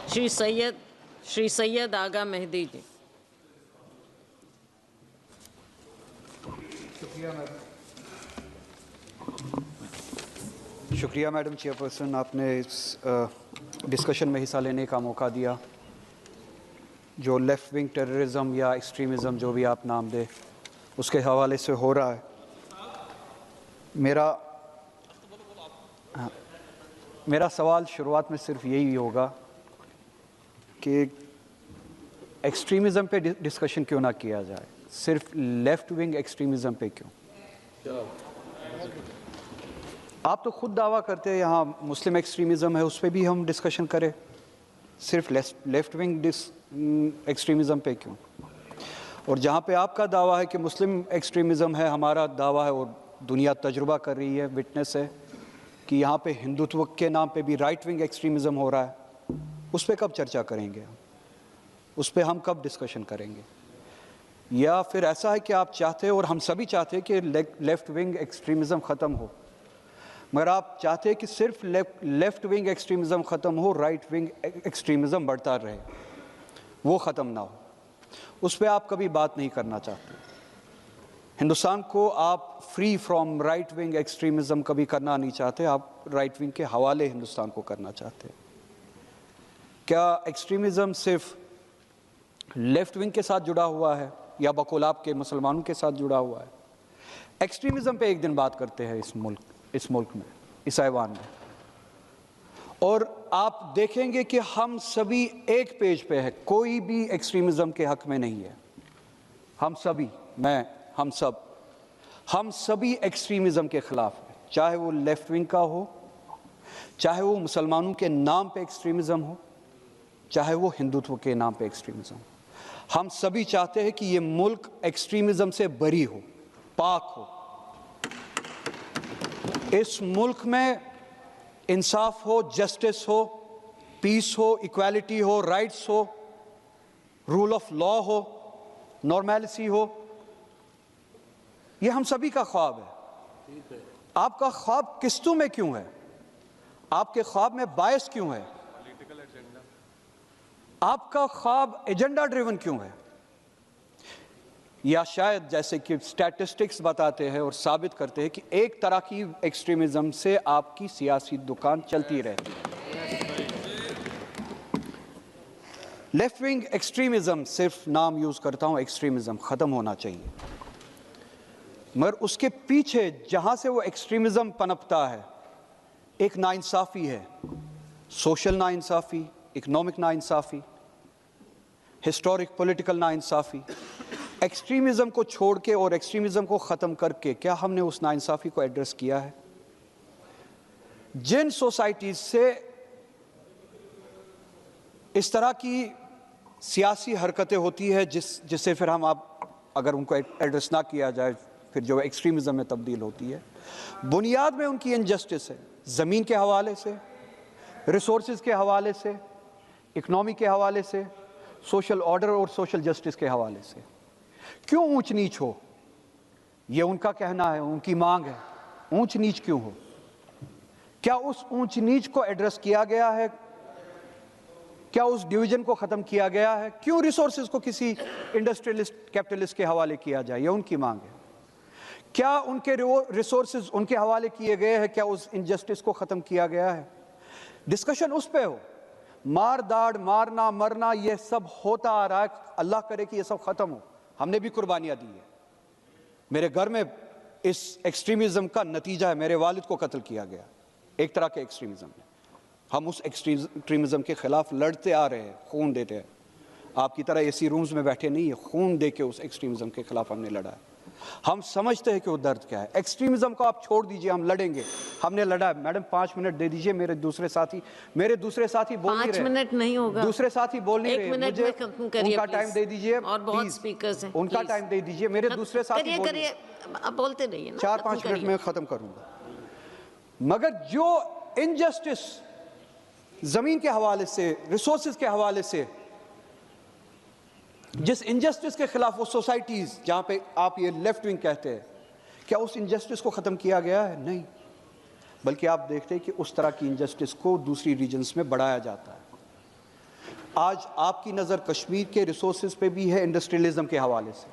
श्री सैयद आगा मेहदी जी। शुक्रिया madam chairperson, आपने इस डिस्कशन में हिस्सा लेने का मौका दिया। जो लेफ़्ट विंग टेररिज्म या एक्सट्रीमिज़म जो भी आप नाम दे उसके हवाले से हो रहा है, मेरा सवाल शुरुआत में सिर्फ यही होगा कि एक्सट्रीमिज़म पे डिस्कशन क्यों ना किया जाए, सिर्फ लेफ़्ट विंग एक्सट्रीमिज़म पे क्यों? आप तो खुद दावा करते हैं यहाँ मुस्लिम एक्सट्रीमिज़म है, उस पर भी हम डिस्कशन करें, सिर्फ लेफ़्ट विंग एक्सट्रीमिज़म पे क्यों? और जहाँ पे आपका दावा है कि मुस्लिम एक्सट्रीमिज़म है, हमारा दावा है और दुनिया तजुर्बा कर रही है, विटनेस है कि यहाँ पे हिंदुत्व के नाम पे भी राइट विंग एक्सट्रीमिज़म हो रहा है, उस पर कब चर्चा करेंगे? उस पर हम कब डिस्कशन करेंगे? या फिर ऐसा है कि आप चाहते हैं और हम सभी चाहते हैं कि लेफ़्ट विंग एक्सट्रीमिज़म ख़त्म हो, मगर आप चाहते हैं कि सिर्फ लेफ़्ट विंग एक्सट्रीमिज़म ख़त्म हो, राइट विंग एक्सट्रीमिज़म बढ़ता रहे, वो ख़त्म ना हो, उस पर आप कभी बात नहीं करना चाहते। हिंदुस्तान को आप free from right wing extremism कभी करना नहीं चाहते, आप राइट विंग के हवाले हिंदुस्तान को करना चाहते हैं। क्या एक्सट्रीमिज़म सिर्फ लेफ़्ट विंग के साथ जुड़ा हुआ है या बकौल आपके मुसलमानों के साथ जुड़ा हुआ है? एक्सट्रीमिज़म पे एक दिन बात करते हैं इस मुल्क में, इस ऐवान में, और आप देखेंगे कि हम सभी एक पेज पे है, कोई भी एक्सट्रीमिज़म के हक में नहीं है। हम सभी, हम सभी एक्सट्रीमिज़म के ख़िलाफ़ हैं, चाहे वो लेफ़्ट विंग का हो, चाहे वो मुसलमानों के नाम पे एक्सट्रीमिज़म हो, चाहे वो हिंदुत्व के नाम पे एक्सट्रीमिज़म हो। हम सभी चाहते हैं कि ये मुल्क एक्सट्रीमिज़म से बरी हो, पाक हो, इस मुल्क में इंसाफ हो, जस्टिस हो, पीस हो, इक्वालिटी हो, राइट्स हो, रूल ऑफ लॉ हो, नॉर्मेलिटी हो। ये हम सभी का ख्वाब है। आपका ख्वाब किस्तों में क्यों है? आपके ख्वाब में बायस क्यों है? आपका ख्वाब एजेंडा ड्रिवन क्यों है? या शायद जैसे कि स्टैटिस्टिक्स बताते हैं और साबित करते हैं कि एक तरह की एक्सट्रीमिज़म से आपकी सियासी दुकान चलती रहती है। लेफ्ट विंग एक्सट्रीमिज़म, सिर्फ नाम यूज़ करता हूँ, एक्सट्रीमिज़म ख़त्म होना चाहिए, मगर उसके पीछे जहाँ से वो एक्सट्रीमिज़म पनपता है एक नाइंसाफ़ी है, सोशल नाइंसाफ़ी, इकोनॉमिक नाइंसाफ़ी, हिस्टोरिक पॉलिटिकल नाइंसाफ़ी। एक्सट्रीमिज़म को छोड़ के और एक्सट्रीमिज़म को ख़त्म करके क्या हमने उस नाइंसाफ़ी को एड्रेस किया है? जिन सोसाइटीज़ से इस तरह की सियासी हरकतें होती है जिससे फिर हम अगर उनको एड्रेस ना किया जाए फिर जो एक्सट्रीमिज़म में तब्दील होती है, बुनियाद में उनकी इनजस्टिस है, ज़मीन के हवाले से, रिसोर्सेज के हवाले से, इकनॉमी के हवाले से, सोशल ऑर्डर और सोशल जस्टिस के हवाले से। क्यों ऊंच नीच हो? ये उनका कहना है, उनकी मांग है, ऊंच नीच क्यों हो? क्या उस ऊंच नीच को एड्रेस किया गया है? क्या उस डिवीजन को ख़त्म किया गया है? क्यों रिसोर्सेज को किसी इंडस्ट्रियलिस्ट कैपिटलिस्ट के हवाले किया जाए? ये उनकी मांग है। क्या उनके रिसोर्सेज उनके हवाले किए गए हैं? क्या उस इनजस्टिस को ख़त्म किया गया है? डिस्कशन उस पे हो। मार दाड़, मारना, मरना, ये सब होता आ रहा है, अल्लाह करे कि ये सब ख़त्म हो। हमने भी कुर्बानियाँ दी है। मेरे घर में इस एक्सट्रीमिज़म का नतीजा है, मेरे वालिद को कत्ल किया गया एक तरह के एक्सट्रीमिज़म में। हम उस एक्सट्रीमिज़म के ख़िलाफ़ लड़ते आ रहे हैं, खून देते हैं। आपकी तरह एसी रूम्स में बैठे नहीं है, खून दे के उस एक्सट्रीमिज़म के ख़िलाफ़ हमने लड़ा है। हम समझते हैं कि वो दर्द क्या है। एक्सट्रीमिज़म को आप छोड़ दीजिए, हम लड़ेंगे, हमने लड़ा है। मैडम 5 मिनट दे दीजिए, मेरे दूसरे साथी बोल नहीं रहे। 5 मिनट नहीं होगा, दूसरे साथी बोल नहीं रहे, 1 मिनट में खत्म करिए, उनका टाइम दे दीजिए, और बहुत स्पीकर्स हैं, उनका टाइम दे दीजिए। मेरे दूसरे साथी करिए, अब बोलते रहिए ना, 4-5 मिनट में ख़त्म करूँगा। मगर जो इनजस्टिस ज़मीन के हवाले से, रिसोर्सेज के हवाले से, जिस इनजस्टिस के खिलाफ वो सोसाइटीज़ जहाँ पे आप ये लेफ्ट विंग कहते हैं, क्या उस इनजस्टिस को ख़त्म किया गया है? नहीं, बल्कि आप देखते हैं कि उस तरह की इनजस्टिस को दूसरी रीजन्स में बढ़ाया जाता है। آج آپ کی نظر کشمیر کے ریسورسز پہ بھی ہے انڈسٹریلزم کے حوالے سے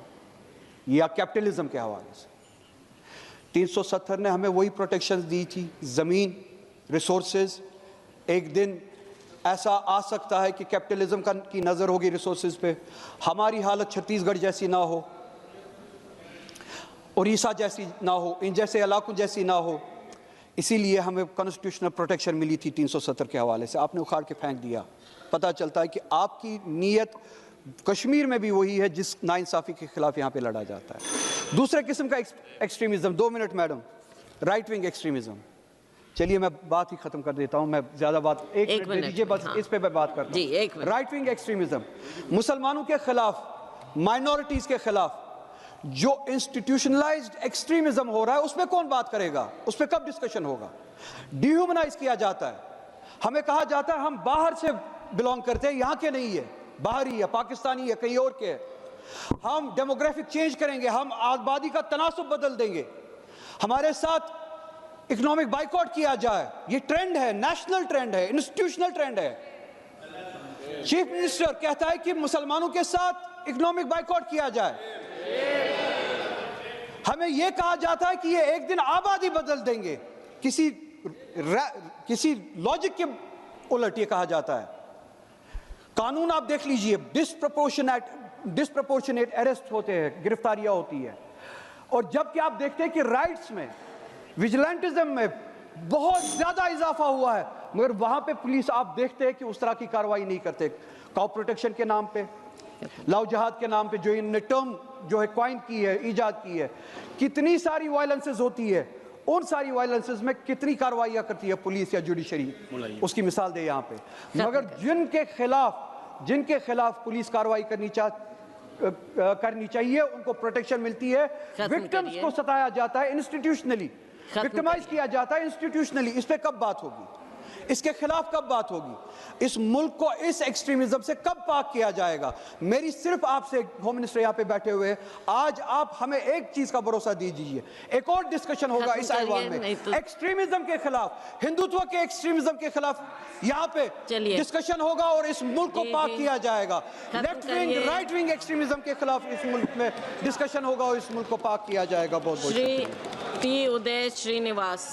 یا کیپٹلزم کے حوالے سے. 370 نے ہمیں وہی پروٹیکشنز دی تھی, زمین, ریسورسز. ایک دن ایسا آ سکتا ہے کہ کیپٹلزم کی نظر ہوگی ریسورسز پہ, ہماری حالت چھتیس گڑھ جیسی نہ ہو, اڑیسہ جیسی نہ ہو, ان جیسے علاقوں جیسی نہ ہو. اسی لیے ہمیں کانسٹیٹیوشنل پروٹیکشن ملی تھی 370 کے حوالے سے. آپ نے اکھاڑ کے پھینک دیا. پتہ چلتا ہے کہ آپ کی نیت کشمیر میں بھی وہی ہے جس ناانصافی کے خلاف یہاں پہ لڑا جاتا ہے. دوسرے قسم کا extremism, 2 minute madam, right wing extremism. چلیے میں بات ہی ختم کر دیتا ہوں, میں زیادہ بات ایک منٹ دیجیے بس, اس پہ میں بات کرتا ہوں. رائٹ ونگ ایکسٹریمزم مسلمانوں کے خلاف, مائنورٹیز کے خلاف جو انسٹیٹیوشنلائزڈ ایکسٹریمزم ہو رہا ہے, اس پہ کون بات کرے گا, اس پہ کب ڈسکشن ہوگا؟ ڈیہیومنائز کیا جاتا ہے, ہمیں کہا جاتا ہے ہم باہر سے بلانگ کرتے ہیں, یہاں کے نہیں ہے, باہری ہے, پاکستانی ہے, کہیں اور کے ہے. ہم ڈیموگرافک چینج کریں گے, ہم آبادی کا تناسب بدل دیں گے, ہمارے ساتھ اکنامک بائیکاٹ کیا جائے. یہ ٹرینڈ ہے, نیشنل ٹرینڈ ہے, انسٹیٹیوشنل ٹرینڈ ہے. چیف منسٹر کہتا ہے کہ مسلمانوں کے ساتھ اکنامک بائیکاٹ کیا جائے. ہمیں یہ کہا جاتا ہے کہ یہ ایک دن آبادی بدل دیں گے. کسی لاجک کے الٹ یہ کہا جاتا ہے. قانون آپ دیکھ لیجئے, ڈسپروپورشنیٹ ایرسٹ ہوتے ہیں, گرفتاریاں ہوتی ہے. اور جب کہ آپ دیکھتے ہیں کہ رائٹس میں, ویجیلنٹزم میں بہت زیادہ اضافہ ہوا ہے, مگر وہاں پہ پولیس آپ دیکھتے ہیں کہ اس طرح کی کارروائی نہیں کرتے. کاؤ پروٹیکشن کے نام پہ, لو جہاد کے نام پہ جو انہوں نے ٹرم جو ہے کوائن کی ہے, ایجاد کی ہے, کتنی ساری وائلنسز ہوتی ہے. ان ساری وائلنسز میں کتنی کارروائیاں کرتی ہے پولیس یا جوڈیشری, اس کی مثال دے یہاں پہ. مگر جن کے خلاف پولیس کارروائی کرنی چاہیے, ان کو پروٹیکشن ملتی ہے. وکٹمز کو ستایا جاتا ہے انسٹیٹیوشنلی, وکٹمائز کیا جاتا ہے انسٹیٹیوشنلی. اس پہ کب بات ہوگی, اس کے خلاف کب بات ہوگی, اس ملک کو اس ایکسٹریمزم سے کب پاک کیا جائے گا؟ میری صرف آپ سے, ہوم منسٹر یہاں پہ بیٹھے ہوئے, آج آپ ہمیں ایک چیز کا بھروسہ دیجیے, ایک اور ڈسکشن ہوگا اس ایوان میں ایکسٹریمزم کے خلاف, ہندوتو کے ایکسٹریمزم کے خلاف یہاں پہ ڈسکشن ہوگا اور اس ملک کو پاک کیا جائے گا. Left wing, right wing extremism کے خلاف اس ملک میں ڈسکشن ہوگا اور اس ملک کو پاک کیا جائے گا. بہت بہت P. Uday Srinivas.